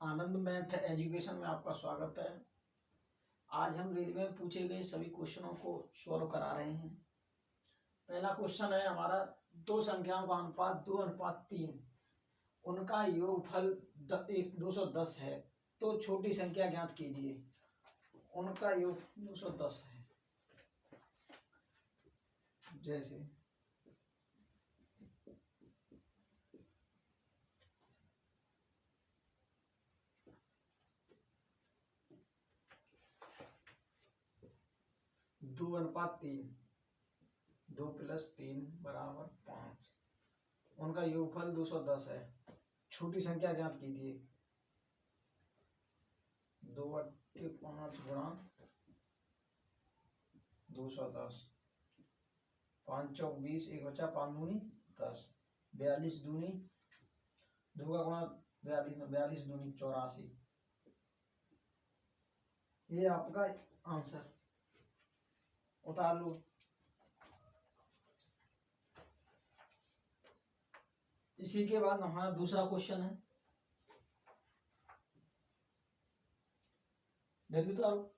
आनंद math education में आपका स्वागत है। आज हम रेलवे में पूछे गए सभी क्वेश्चनों को सॉल्व करा रहे हैं। पहला क्वेश्चन है हमारा, दो संख्याओं का अनुपात 2:3, उनका योगफल 210 है, तो छोटी संख्या ज्ञात कीजिए। उनका योग 210 है। जैसे 2:3, 2 + 3 = 5, उनका योगफल 210 है। छोटी संख्या ज्ञात कीजिए। 2 × 5 × 210, 5 चौक 20, 1 बचा, 5 दूनी 10, 42 दूनी 2 का गुणा 42, 42 दूनी 84। ये आपका आंसर उतार लो। इसी के बाद हमारा दूसरा क्वेश्चन है, जल्दी उतारो।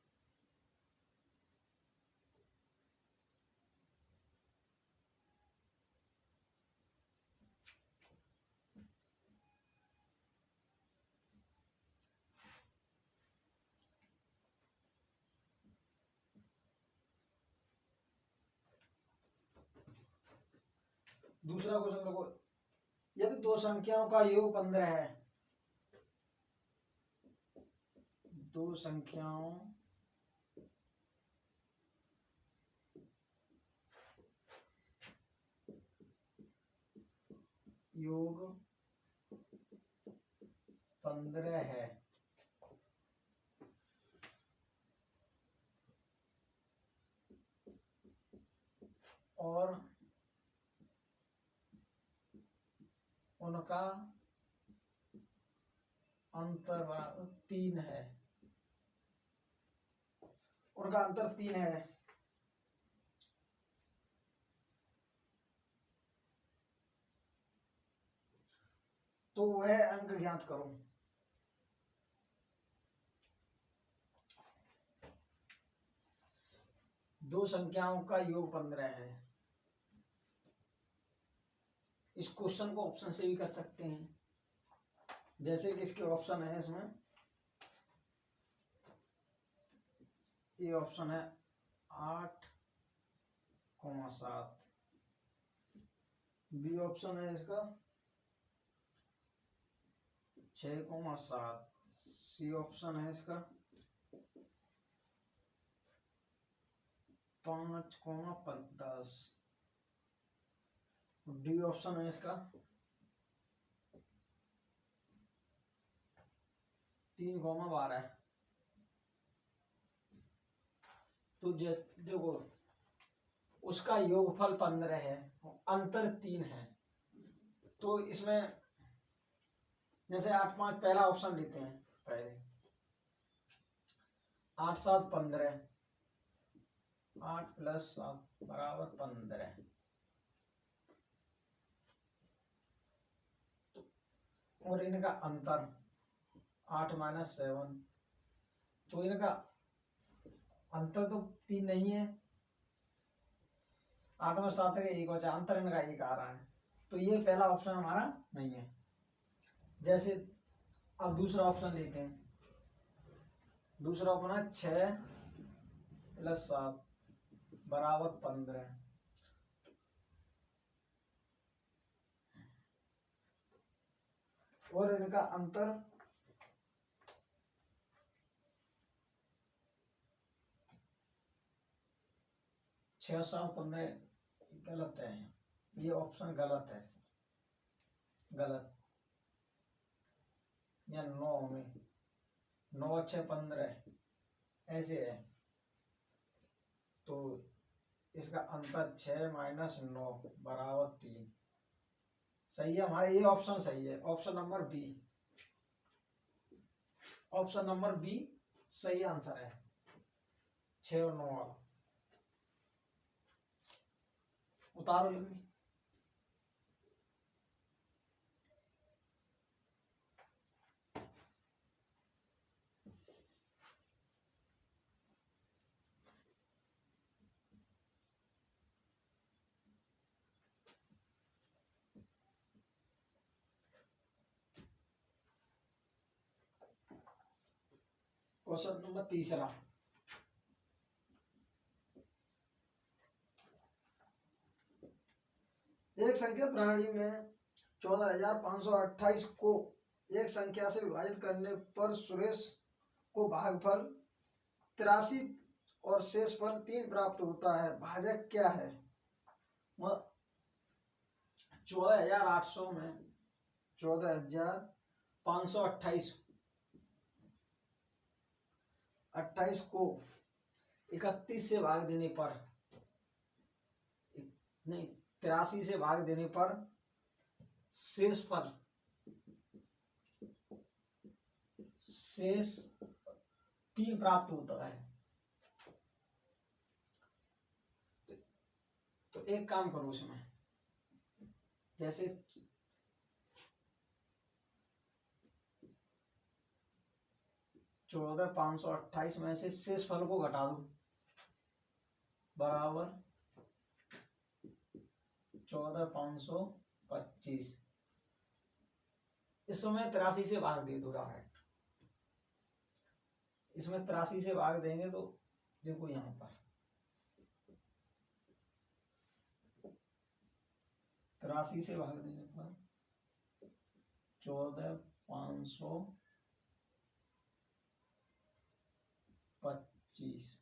दूसरा क्वेश्चन देखो, यदि दो संख्याओं का योग 15 है, दो संख्याओं योग 15 है और उनका अंतर 3 है, उनका अंतर 3 है, तो वह अंक ज्ञात करो। दो संख्याओं का योग 15 है। इस क्वेश्चन को ऑप्शन से भी कर सकते हैं, जैसे कि इसके ऑप्शन है, इसमें ये ऑप्शन है 8,7, बी ऑप्शन है इसका 6,7, सी ऑप्शन है इसका 5,10, डी ऑप्शन है इसका 3,12। तो जैसे देखो, उसका योगफल 15 है, अंतर 3 है, तो इसमें जैसे 8, 5 पहला ऑप्शन लेते हैं। पहले 8, 7, 15, 8 + 7 = 15, और इनका अंतर 8 - 7, तो इनका अंतर तो 3 नहीं है। 8 में 7 का 1 बचा, अंतर इनका 1 आ रहा है, तो ये पहला ऑप्शन हमारा नहीं है। जैसे अब दूसरा ऑप्शन लेते हैं। दूसरा ऑप्शन है 6 + 7 = 15, और इनका अंतर 6, 7, 15 गलत है। ये ऑप्शन गलत है, गलत। या 9 में 9, 6, 15 ऐसे है, तो इसका अंतर 6 - 9 = 3। सही है, हमारा ये ऑप्शन सही है। Option number B, option number B सही आंसर है, 6 और 9 वाला। उतारो जल्दी। क्वेश्चन नंबर तीसरा, एक संख्या प्रणाली में 14,528 को एक संख्या से विभाजित करने पर सुरेश को भागफल 83 और शेषफल 3 प्राप्त होता है। भाजक क्या है? 14,800 में 14,528 को 31 से भाग देने पर, नहीं 83 से भाग देने पर शेष 3 प्राप्त होता है। तो एक काम करो उसमें, जैसे 14,528 में से शेष फल को घटा दो, बराबर 14,525। इसमें 83 से भाग दे दो डायरेक्ट। इसमें 83 से भाग देंगे तो देखो यहाँ पर 83 से भाग देने पर 14,525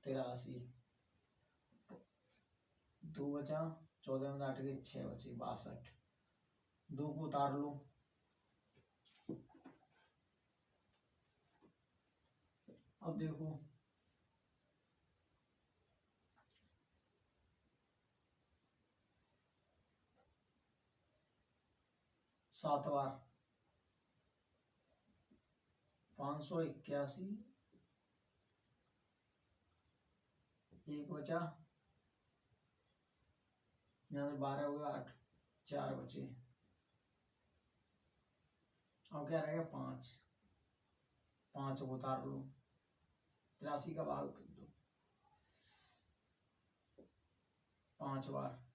83 2 बचा, 14 में 8 के 6 बचे, 62। 2 को उतार लो, अब देखो 7 बार 581, 1 बचा, यहाँ से 12 हुआ, 8 4 बचे। अब क्या रहेगा? 5 को उतार लो, 83 का भाग दो 5 बार,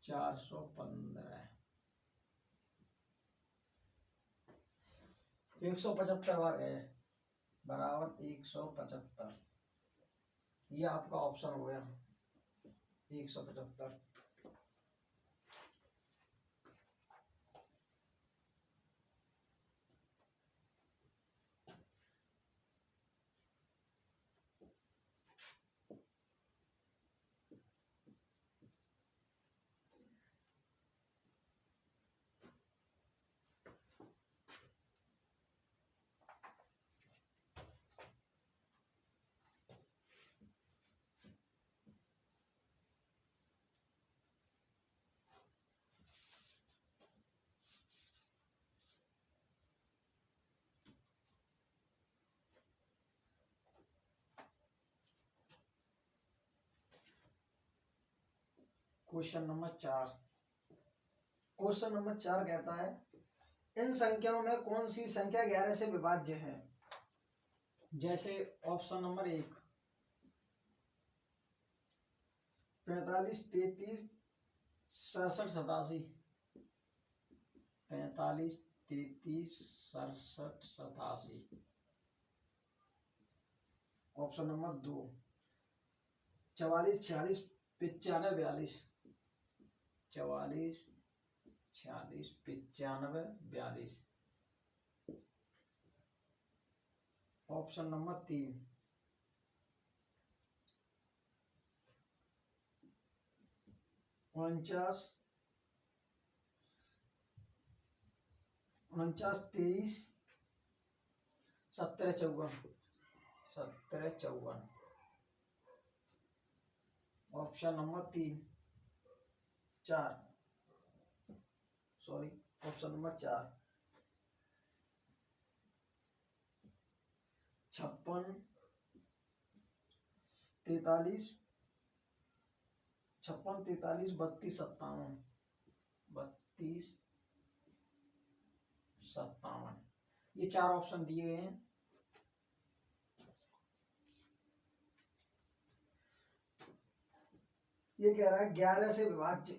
415, 175 बार गए, बराबर 175। ये आपका ऑप्शन हो गया 175। क्वेश्चन नंबर 4 कहता है, इन संख्याओं में कौन सी संख्या 11 से विभाज्य है? जैसे option number 1 45, 33, 67, 87, 45, 33, 67, 87। Option number 2 44, 46, 95, 42, 44, 46, 95, 42। Option number 3 49, 23, 17, 54। Option number 4 56, 43, 32, 57। ये 4 ऑप्शन दिए गए हैं। ये कह रहा है 11 से विभाज्य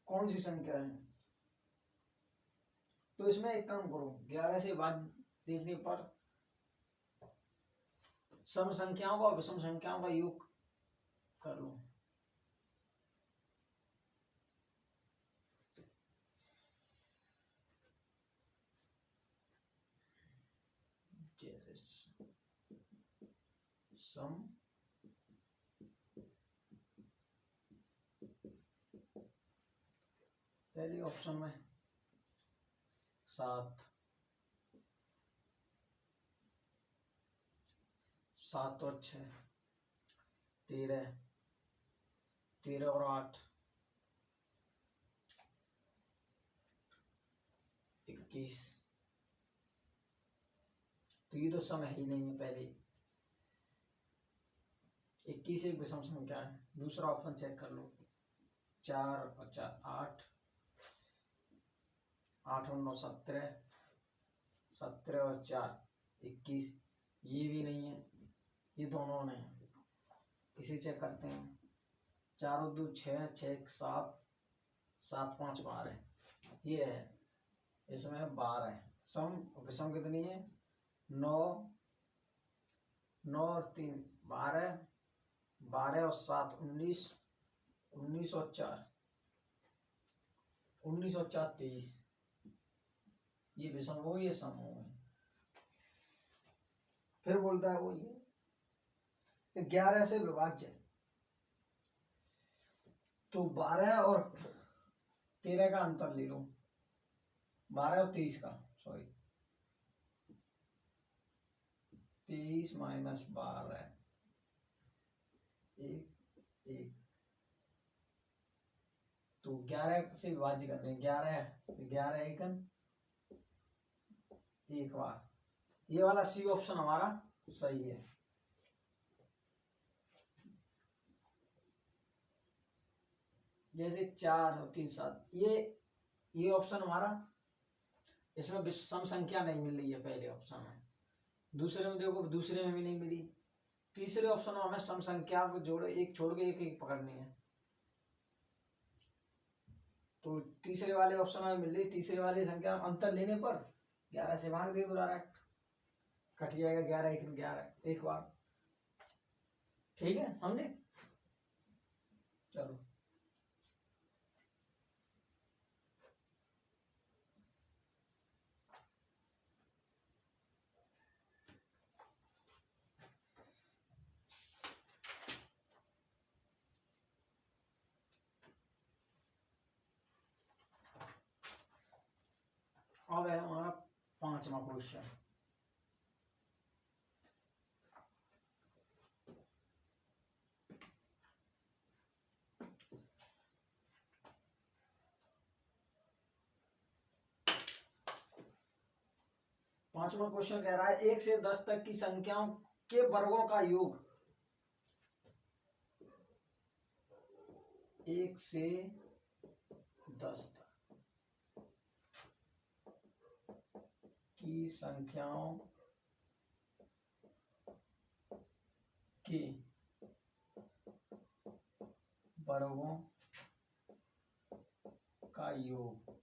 कौन सी संख्या है। तो इसमें एक काम करो, 11 से बाद देखने पर सम संख्याओं का और विषम संख्याओं का योग कर लो। सम पहले ऑप्शन में 7 7 और 6 13 13 और 8 21। तो ये तो समय ही नहीं है। पहले 21 एक विषम संख्या है। दूसरा ऑप्शन चेक कर लो, 4 और 4 8 8 और 9 17 17 और 4 21। ये भी नहीं है, ये दोनों नहीं है। इसे चेक करते हैं, 4 और 2 6 6 1 7 7 5 12 ये है। इसमें 12 है। सम विषम कितनी है, 9 9 और 3 12 12 और 7 19 19 और 4 19 और 4 23। ये विषम हो, ये सम हो। फिर बोलता है वो ये 11 से विभाज्य, तो 12 और 13 का अंतर ले लो, 12 और 23 का, सॉरी 23 माइनस 12 एक एक। तो 11 से विभाज्य करते हैं, 11 से 11 एक बार। ये वाला सी ऑप्शन हमारा सही है। जैसे 4 और 3 7 ये ऑप्शन हमारा, इसमें विषम संख्या नहीं मिल रही है पहले ऑप्शन में। दूसरे में देखो, दूसरे में भी नहीं मिली। तीसरे ऑप्शन में हमें सम संख्या को जोड़े, एक छोड़ के एक एक पकड़नी है। तो तीसरे वाले ऑप्शन में मिल रही, तीसरे वाली संख्या अंतर लेने पर 11 से भाग दे दो, डायरेक्ट कट जाएगा। 11 1 11 एक बार। ठीक है, समझे। चलो अब है हमारा 5वां क्वेश्चन। पांचवा क्वेश्चन कह रहा है 1 से 10 तक की संख्याओं के वर्गों का योग। 1 से 10 तक की संख्याओं के वर्गों का योग।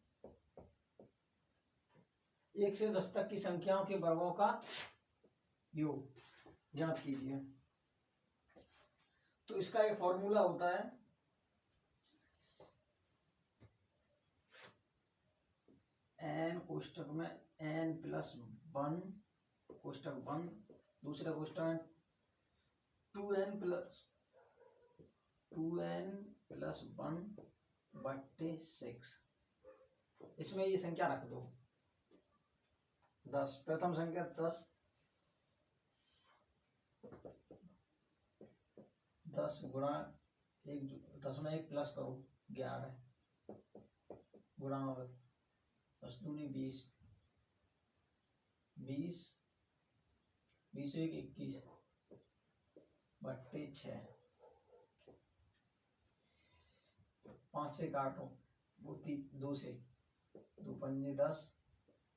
1 से 10 तक की संख्याओं के वर्गों का योग ज्ञात कीजिए। तो इसका एक फॉर्मूला होता है, n कोष्टक में n प्लस 1 कोष्टक बंद, दूसरे कोष्टक में 2n प्लस 1 बट्टे 6। इसमें ये संख्या रख दो 10। प्रथम संख्या 10 गुणा 1, 10 में 1 प्लस करो 11 गुणा 10 दूनी 20 20 20 1 21 बट्टे 6। 5 से काटो, वो 2 से 2 पंजे 10,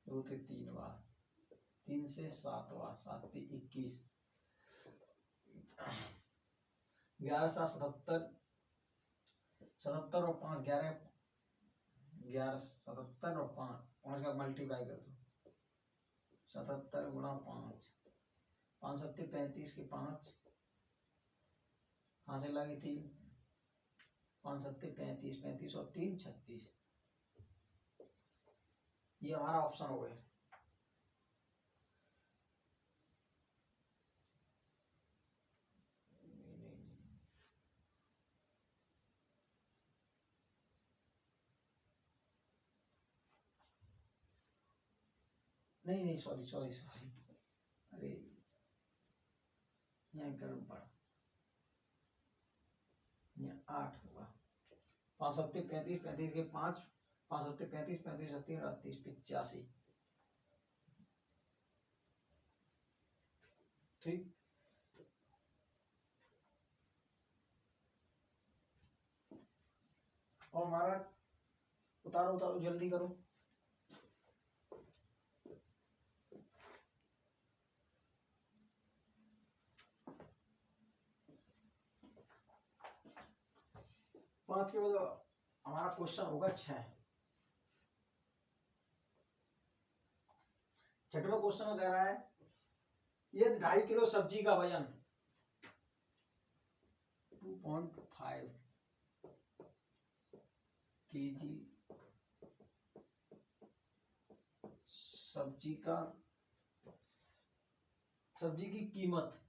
2 से 3 बार, 3 से 7 बार, 7 से 21, 11 7 77 77 और 5 11 11 77 और 5 का मल्टीप्लाई कर दो। 77 गुणा 5, 5 सत्ते 35 के 5 हासिल लगी 3, 5 सत्ते 35, 35 और 3 36। ये हमारा ऑप्शन हो गया। नहीं सॉरी सॉरी सॉरी, अरे यहाँ गर्म पड़ा, यहाँ 8 होगा। 5 सत्ते 35, 35 के 5, 5 सत्ते 35, 35 और 3 38, 85। ठीक, और हमारा उतारो उतारो जल्दी करो। पांच के बाद हमारा क्वेश्चन होगा 6। छठवां क्वेश्चन में कह रहा है ये 2.5 किलो सब्जी का वजन 2.5 केजी सब्जी की कीमत,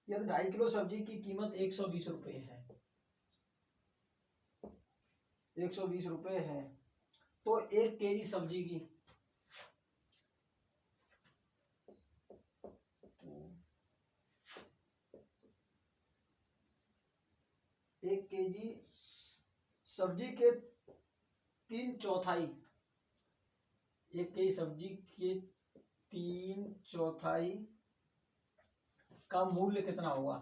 यदि 2.5 किलो सब्जी की कीमत 120 रुपये है, 120 रुपये है, तो 1 केजी सब्जी की 1 केजी सब्जी के 3/4, 1 केजी सब्जी के 3/4 का मूल्य कितना होगा?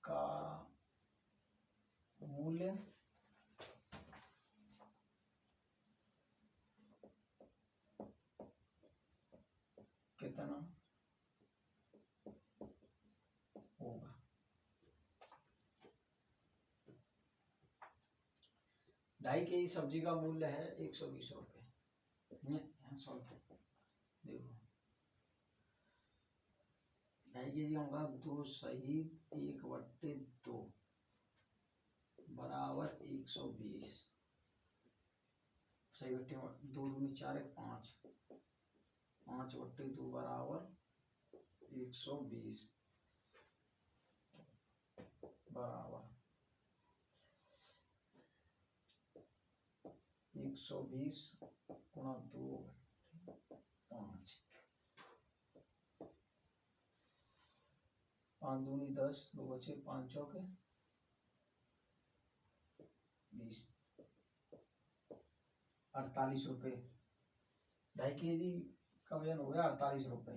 का मूल्य कितना होगा? ढाई केजी सब्जी का मूल्य है 120 रुपये। देखो 2.5 केजी होगा 2 सही 1/2 बराबर 120। सही बट्टे 2 दूनी 4 5, 5/2 बराबर 120 बराबर 120 गुणा 2 5, 5 दूनी 10, 2 बचे 5 चौके 20, 48 रुपये। 2.5 केजी का वजन हो गया 48 रुपये,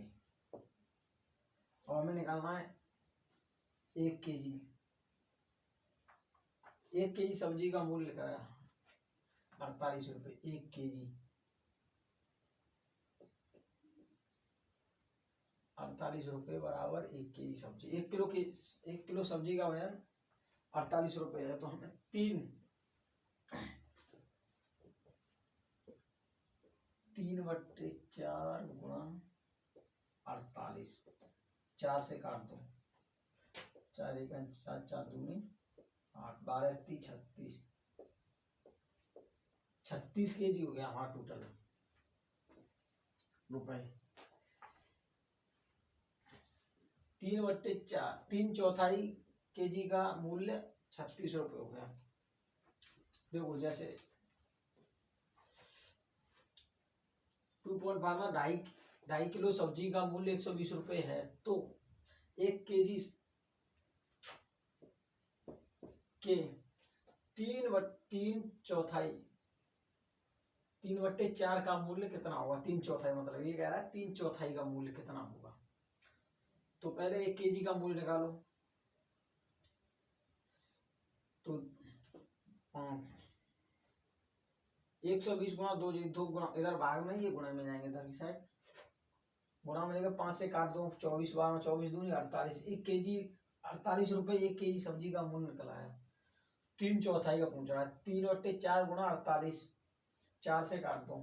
और हमें निकालना है 1 केजी। 1 केजी सब्जी का मूल्य क्या है? 48 रुपये 1 केजी। 48 रुपये बराबर 1 केजी सब्जी। 1 किलो सब्जी का वजन 48 रुपये है, तो हमें 3/4 गुणा 48, 4 से काट दो, 4 1 4, 4 दूनी 8, 12 30 36, 36 केजी हो गया हमारा टोटल रुपए। 3/4, 3/4 केजी का मूल्य 36 रुपये हो गया। देखो जैसे 2.5 2.5 किलो सब्जी का मूल्य 120 रुपये है, तो 1 केजी के 3/4 का मूल्य कितना होगा? 3/4 मतलब ये कह रहा है 3/4 का मूल्य कितना होगा। तो पहले 1 केजी का मूल्य निकालो, तो 120 गुणा 2, 2 गुणा इधर भाग में, ये गुणा में जाएंगे इधर की साइड, गुणा में लेकर 5 से काट दो, 24 12 24 दूनी 48, 1 केजी 48 रुपये 1 केजी सब्जी का मूल्य निकल आया। 3/4 का पूछ रहा है। 3/4 गुणा 48, 4 से काट दो,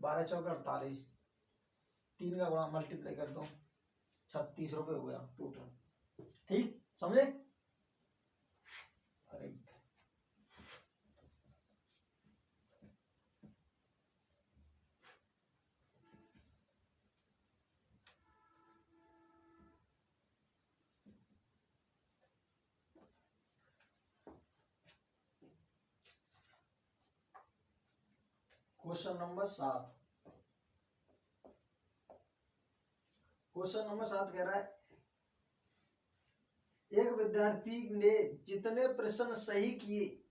12 चौक 48, 3 का गुणा मल्टीप्लाई कर दो, 36 रुपये हो गया टोटल। ठीक समझे? अरे क्वेश्चन नंबर 7, क्वेश्चन नंबर 7 कह रहा है एक विद्यार्थी ने जितने प्रश्न सही किए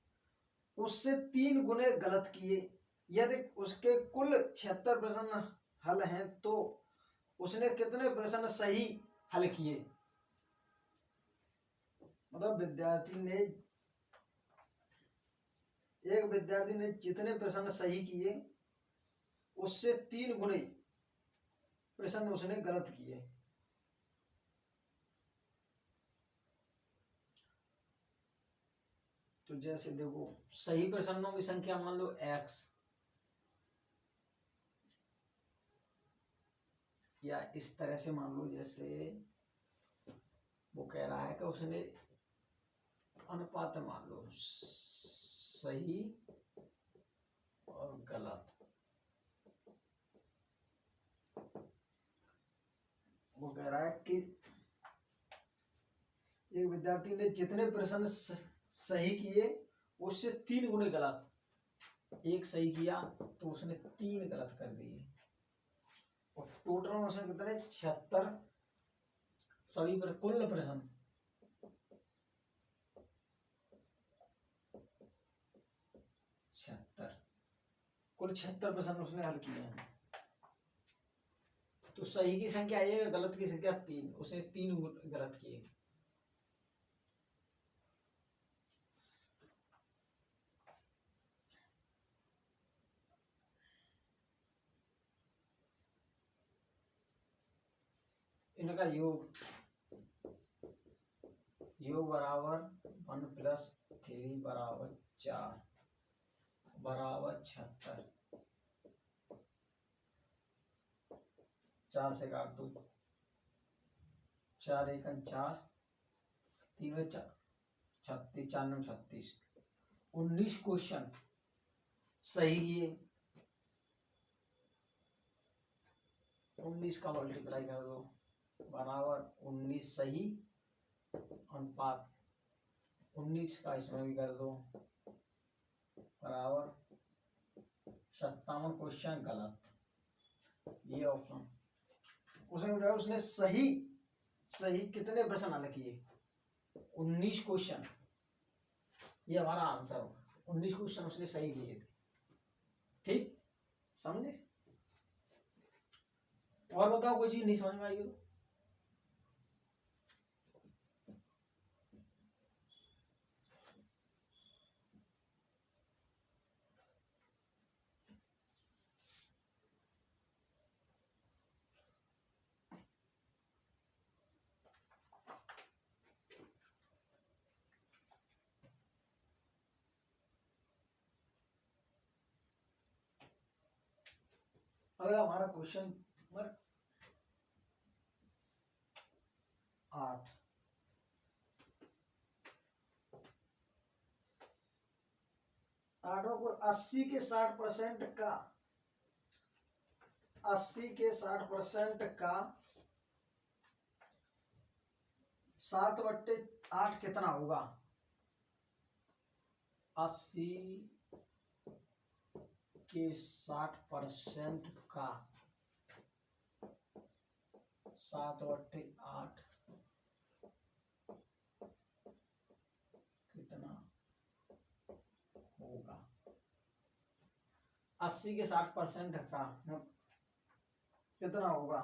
उससे 3 गुने गलत किए। यदि उसके कुल 76 प्रश्न हल हैं तो उसने कितने प्रश्न सही हल किए? मतलब एक विद्यार्थी ने जितने प्रश्न सही किए उससे 3 गुने प्रश्न उसने गलत किए। तो जैसे देखो, सही प्रश्नों की संख्या मान लो x, या इस तरह से मान लो, जैसे वो कह रहा है कि उसने अनुपात मान लो सही और गलत। वो कह रहा है कि एक विद्यार्थी ने जितने प्रश्न सही किए उससे 3 गुने गलत। एक सही किया तो उसने 3 गलत कर दिए, और टोटल में उसने कितने 76 सभी पर कुल प्रश्न 76, कुल 76 प्रश्न उसने हल किए हैं। तो सही की संख्या 1, गलत की संख्या 3, उसने 3 गलत किए। इनका योग बराबर 1 + 3 बराबर 4 बराबर 76। 4 से काट दो, 4 × 4, 3 × 4 36, 4 × 36, 19 क्वेश्चन सही किए। 19 का मल्टीप्लाई कर दो बराबर 19 सही अनुपात 19 का इसमें भी कर दो बराबर 57 क्वेश्चन गलत। ये ऑप्शन उसने सही कितने प्रश्न हल किए? 19 क्वेश्चन। ये हमारा आंसर होगा। 19 क्वेश्चन उसने सही किए थे। ठीक समझे? और बताओ कोई चीज नहीं समझ में आई हो? अब हमारा क्वेश्चन नंबर 8, आठवां को 80 के 60% का 7/8 कितना होगा? 80 के 60% का 7/8 कितना होगा? 80 के 60% का कितना होगा?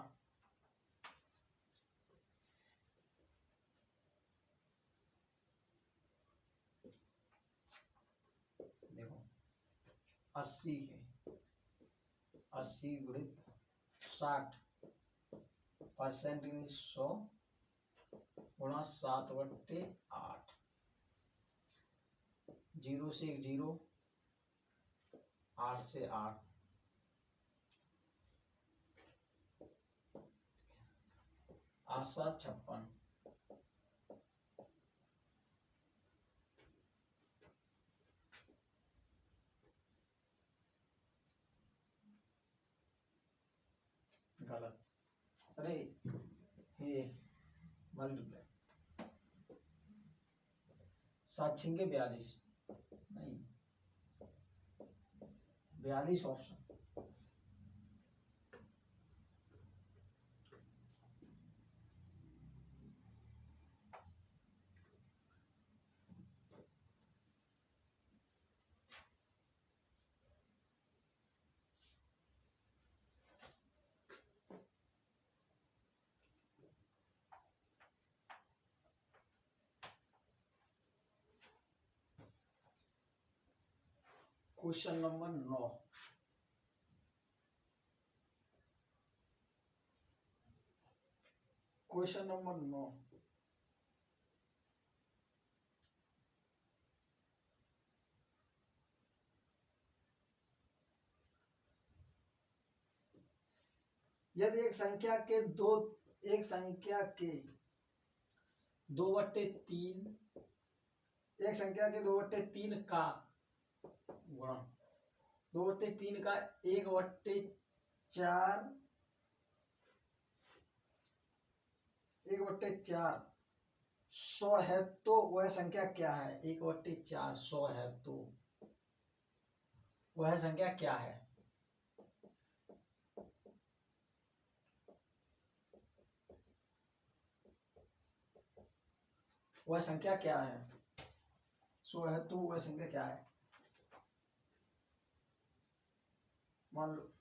देखो 80 गुणित 60% 100 गुणा 7/8। 0 से 1 0, 8 से 8, 8 7 56, गलत। अरे ये मल्टीप्लाई, 7 6 42, नहीं 42 option. Question number 9, question number 9, यदि एक संख्या के 2/3, एक संख्या के 2/3 का गुणा 2/3 का 1/4, 1/4 100 है तो वह संख्या क्या है? 1/4 100 है तो वह संख्या क्या है? वह संख्या क्या है? 100 है तो वह संख्या क्या है? मान लो,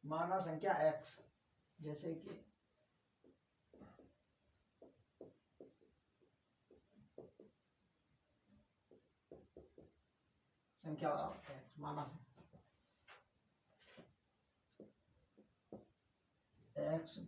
माना संख्या x, जैसे कि संख्या x, माना x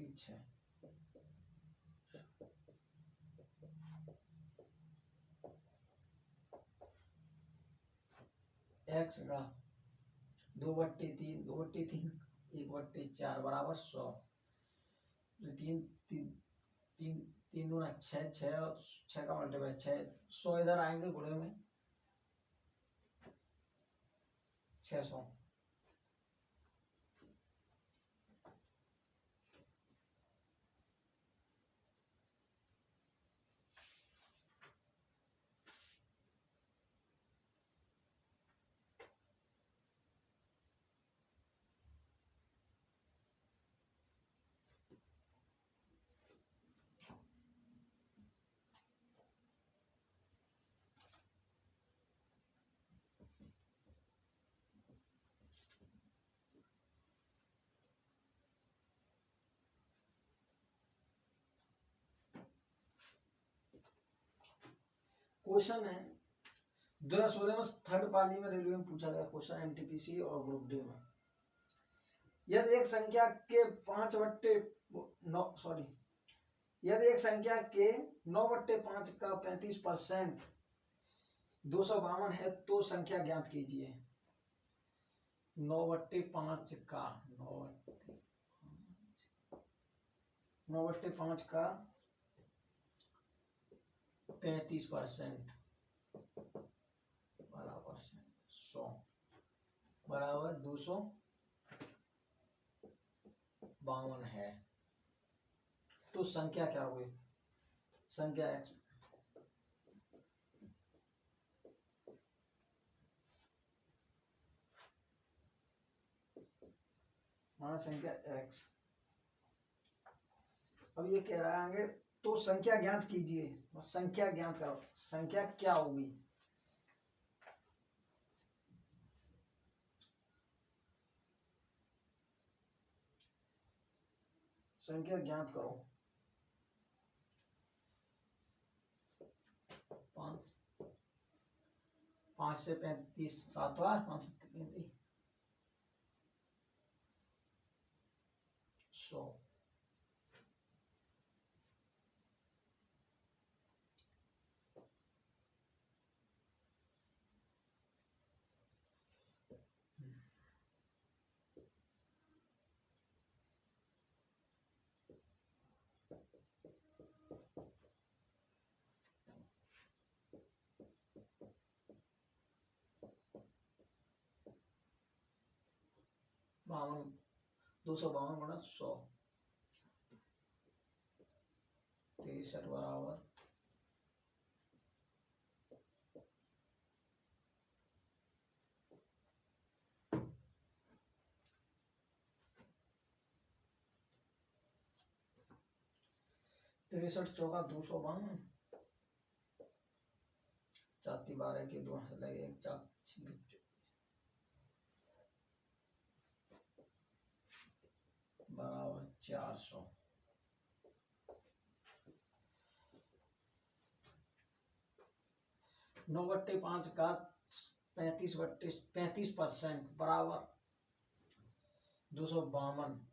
अच्छा x का 2/3, 1/4 बराबर 100, 3 3 3 3 दूना 6, 6 और 6 का मल्टीप्लाई 6, 100 इधर आएंगे गुणे में 600। क्वेश्चन है 2016 में थर्ड पाली में रेलवे में पूछा गया क्वेश्चन, एनटीपीसी और ग्रुप डी में। यदि एक संख्या के 9/5 का 35% 252 है तो संख्या ज्ञात कीजिए। 9/5 का 9/5 का 35% बराबर 100 बराबर 252 है तो संख्या क्या हुई? संख्या x मान संख्या x। अब ये कह रहा है आगे, तो संख्या ज्ञात कीजिए, बस संख्या ज्ञात करो, संख्या क्या होगी। संख्या ज्ञात करो। 5 से 35 7 बार 5 से 35 100। बावन 252 गुणा 100 63 बराबर 63 चौका 252 चाती 12 के 2 लगे 1 4 बराबर 400। 9/5 का 35% बराबर 252।